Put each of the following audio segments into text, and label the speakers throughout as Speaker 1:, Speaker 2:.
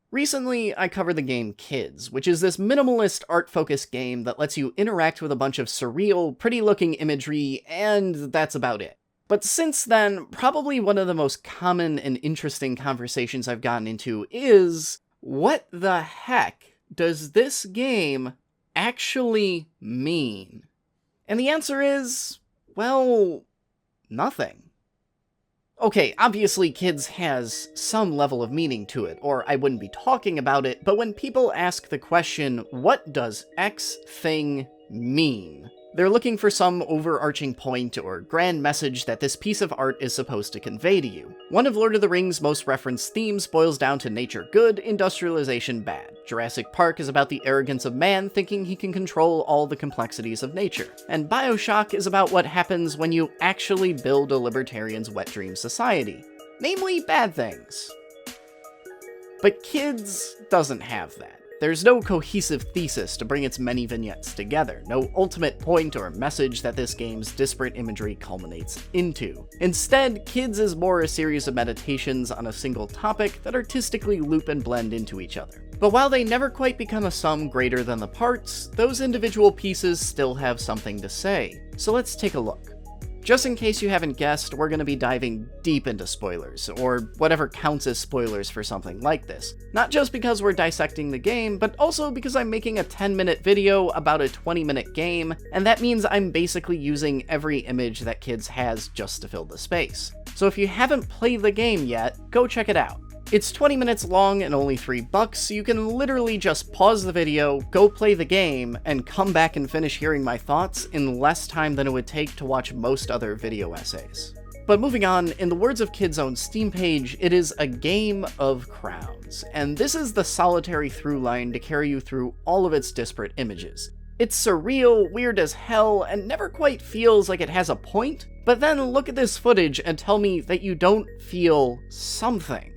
Speaker 1: Recently, I covered the game Kids, which is this minimalist art-focused game that lets you interact with a bunch of surreal, pretty-looking imagery, and that's about it. But since then, probably one of the most common and interesting conversations I've gotten into is, what the heck does this game actually mean? And the answer is, well, nothing. Okay, obviously Kids has some level of meaning to it, or I wouldn't be talking about it, but when people ask the question, what does X thing mean? They're looking for some overarching point or grand message that this piece of art is supposed to convey to you. One of Lord of the Rings' most referenced themes boils down to nature good, industrialization bad. Jurassic Park is about the arrogance of man thinking he can control all the complexities of nature. And BioShock is about what happens when you actually build a libertarian's wet dream society. Namely, bad things. But Kids doesn't have that. There's no cohesive thesis to bring its many vignettes together, no ultimate point or message that this game's disparate imagery culminates into. Instead, Kids is more a series of meditations on a single topic that artistically loop and blend into each other. But while they never quite become a sum greater than the parts, those individual pieces still have something to say. So let's take a look. Just in case you haven't guessed, we're going to be diving deep into spoilers, or whatever counts as spoilers for something like this. Not just because we're dissecting the game, but also because I'm making a 10-minute video about a 20-minute game, and that means I'm basically using every image that Kids has just to fill the space. So if you haven't played the game yet, go check it out. It's 20 minutes long and only $3, so you can literally just pause the video, go play the game, and come back and finish hearing my thoughts in less time than it would take to watch most other video essays. But moving on, in the words of Kid's own Steam page, it is a game of crowns, and this is the solitary through line to carry you through all of its disparate images. It's surreal, weird as hell, and never quite feels like it has a point, but then look at this footage and tell me that you don't feel something.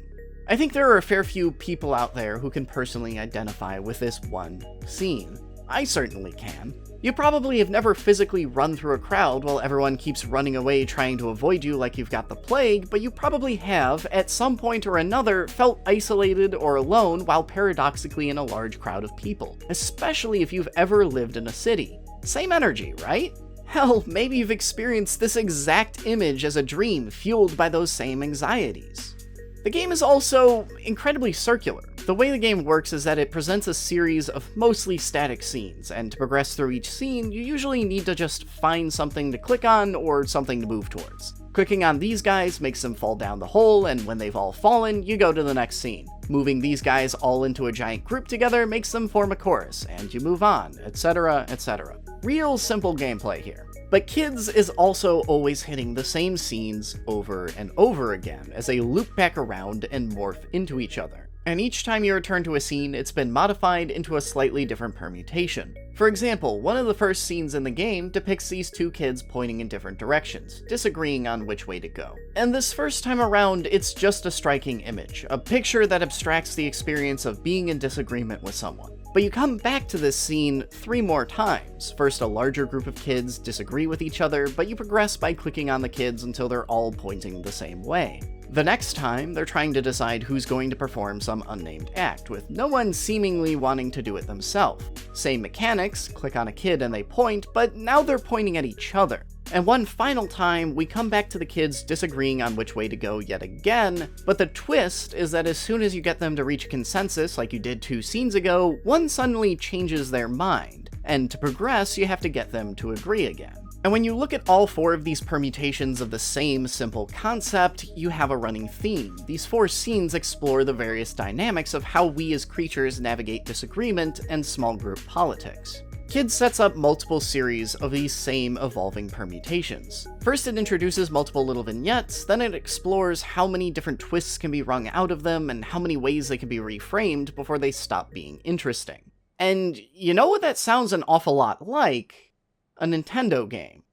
Speaker 1: I think there are a fair few people out there who can personally identify with this one scene. I certainly can. You probably have never physically run through a crowd while everyone keeps running away trying to avoid you like you've got the plague, but you probably have, at some point or another, felt isolated or alone while paradoxically in a large crowd of people, especially if you've ever lived in a city. Same energy, right? Hell, maybe you've experienced this exact image as a dream fueled by those same anxieties. The game is also incredibly circular. The way the game works is that it presents a series of mostly static scenes, and to progress through each scene, you usually need to just find something to click on or something to move towards. Clicking on these guys makes them fall down the hole, and when they've all fallen, you go to the next scene. Moving these guys all into a giant group together makes them form a chorus, and you move on, etc., etc. Real simple gameplay here. But Kids is also always hitting the same scenes over and over again as they loop back around and morph into each other. And each time you return to a scene, it's been modified into a slightly different permutation. For example, one of the first scenes in the game depicts these two kids pointing in different directions, disagreeing on which way to go. And this first time around, it's just a striking image, a picture that abstracts the experience of being in disagreement with someone. But you come back to this scene 3 more times. First, a larger group of kids disagree with each other, but you progress by clicking on the kids until they're all pointing the same way. The next time, they're trying to decide who's going to perform some unnamed act, with no one seemingly wanting to do it themselves. Same mechanics, click on a kid and they point, but now they're pointing at each other. And one final time, we come back to the kids disagreeing on which way to go yet again, but the twist is that as soon as you get them to reach a consensus like you did 2 scenes ago, one suddenly changes their mind, and to progress, you have to get them to agree again. And when you look at all 4 of these permutations of the same simple concept, you have a running theme. These 4 scenes explore the various dynamics of how we as creatures navigate disagreement and small group politics. Kids sets up multiple series of these same evolving permutations. First, it introduces multiple little vignettes, then it explores how many different twists can be wrung out of them and how many ways they can be reframed before they stop being interesting. And you know what that sounds an awful lot like? A Nintendo game.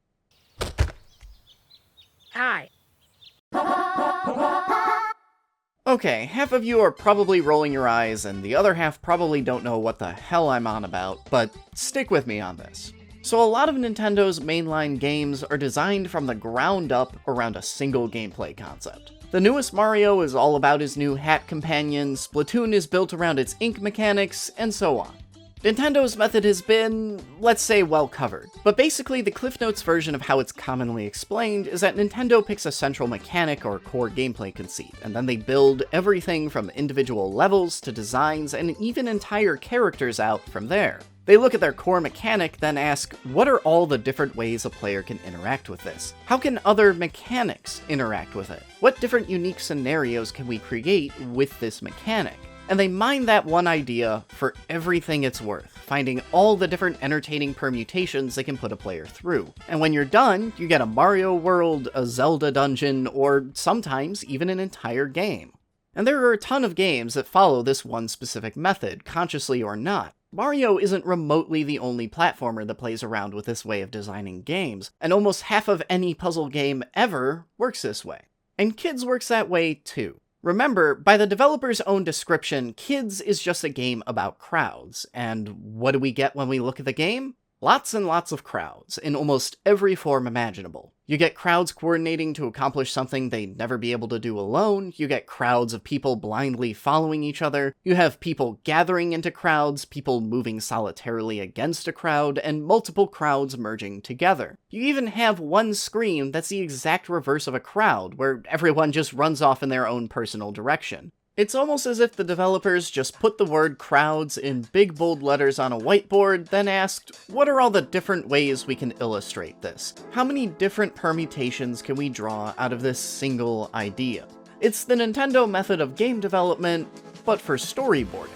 Speaker 2: Hi.
Speaker 1: Okay, half of you are probably rolling your eyes, and the other half probably don't know what the hell I'm on about, but stick with me on this. So a lot of Nintendo's mainline games are designed from the ground up around a single gameplay concept. The newest Mario is all about his new hat companion, Splatoon is built around its ink mechanics, and so on. Nintendo's method has been, let's say, well covered. But basically, the Cliff Notes version of how it's commonly explained is that Nintendo picks a central mechanic or core gameplay conceit, and then they build everything from individual levels to designs and even entire characters out from there. They look at their core mechanic, then ask, what are all the different ways a player can interact with this? How can other mechanics interact with it? What different unique scenarios can we create with this mechanic? And they mine that one idea for everything it's worth, finding all the different entertaining permutations they can put a player through. And when you're done, you get a Mario world, a Zelda dungeon, or sometimes even an entire game. And there are a ton of games that follow this one specific method, consciously or not. Mario isn't remotely the only platformer that plays around with this way of designing games, and almost half of any puzzle game ever works this way. And Kids works that way too. Remember, by the developer's own description, Kids is just a game about crowds, and what do we get when we look at the game? Lots and lots of crowds, in almost every form imaginable. You get crowds coordinating to accomplish something they'd never be able to do alone, you get crowds of people blindly following each other, you have people gathering into crowds, people moving solitarily against a crowd, and multiple crowds merging together. You even have one screen that's the exact reverse of a crowd, where everyone just runs off in their own personal direction. It's almost as if the developers just put the word crowds in big bold letters on a whiteboard, then asked, what are all the different ways we can illustrate this? How many different permutations can we draw out of this single idea? It's the Nintendo method of game development, but for storyboarding.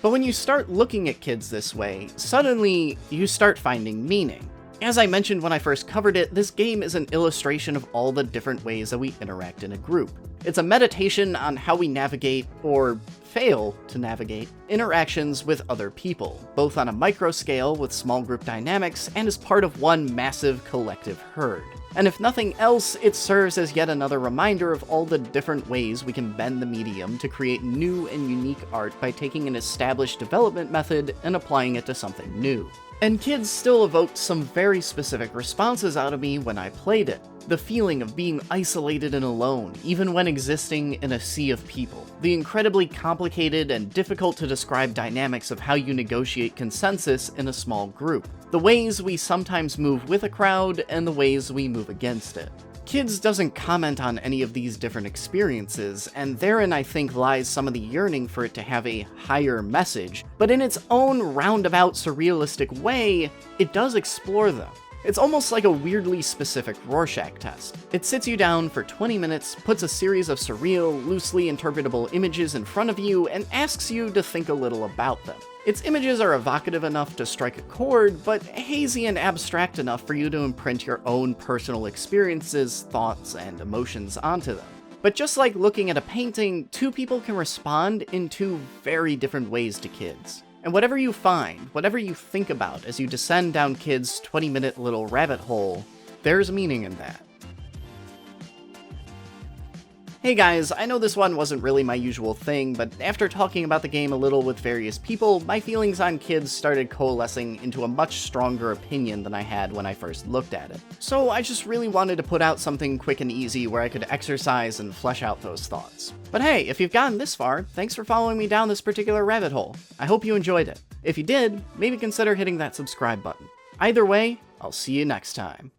Speaker 1: But when you start looking at Kids this way, suddenly you start finding meaning. As I mentioned when I first covered it, this game is an illustration of all the different ways that we interact in a group. It's a meditation on how we navigate, or fail to navigate, interactions with other people, both on a micro scale with small group dynamics and as part of one massive collective herd. And if nothing else, it serves as yet another reminder of all the different ways we can bend the medium to create new and unique art by taking an established development method and applying it to something new. And Kids still evoked some very specific responses out of me when I played it. The feeling of being isolated and alone, even when existing in a sea of people. The incredibly complicated and difficult to describe dynamics of how you negotiate consensus in a small group. The ways we sometimes move with a crowd, and the ways we move against it. Kids doesn't comment on any of these different experiences, and therein I think lies some of the yearning for it to have a higher message, but in its own roundabout surrealistic way, it does explore them. It's almost like a weirdly specific Rorschach test. It sits you down for 20 minutes, puts a series of surreal, loosely interpretable images in front of you, and asks you to think a little about them. Its images are evocative enough to strike a chord, but hazy and abstract enough for you to imprint your own personal experiences, thoughts, and emotions onto them. But just like looking at a painting, two people can respond in two very different ways to Kids. And whatever you find, whatever you think about as you descend down Kids' 20-minute little rabbit hole, there's meaning in that. Hey guys, I know this one wasn't really my usual thing, but after talking about the game a little with various people, my feelings on Kids started coalescing into a much stronger opinion than I had when I first looked at it. So I just really wanted to put out something quick and easy where I could exercise and flesh out those thoughts. But hey, if you've gotten this far, thanks for following me down this particular rabbit hole. I hope you enjoyed it. If you did, maybe consider hitting that subscribe button. Either way, I'll see you next time.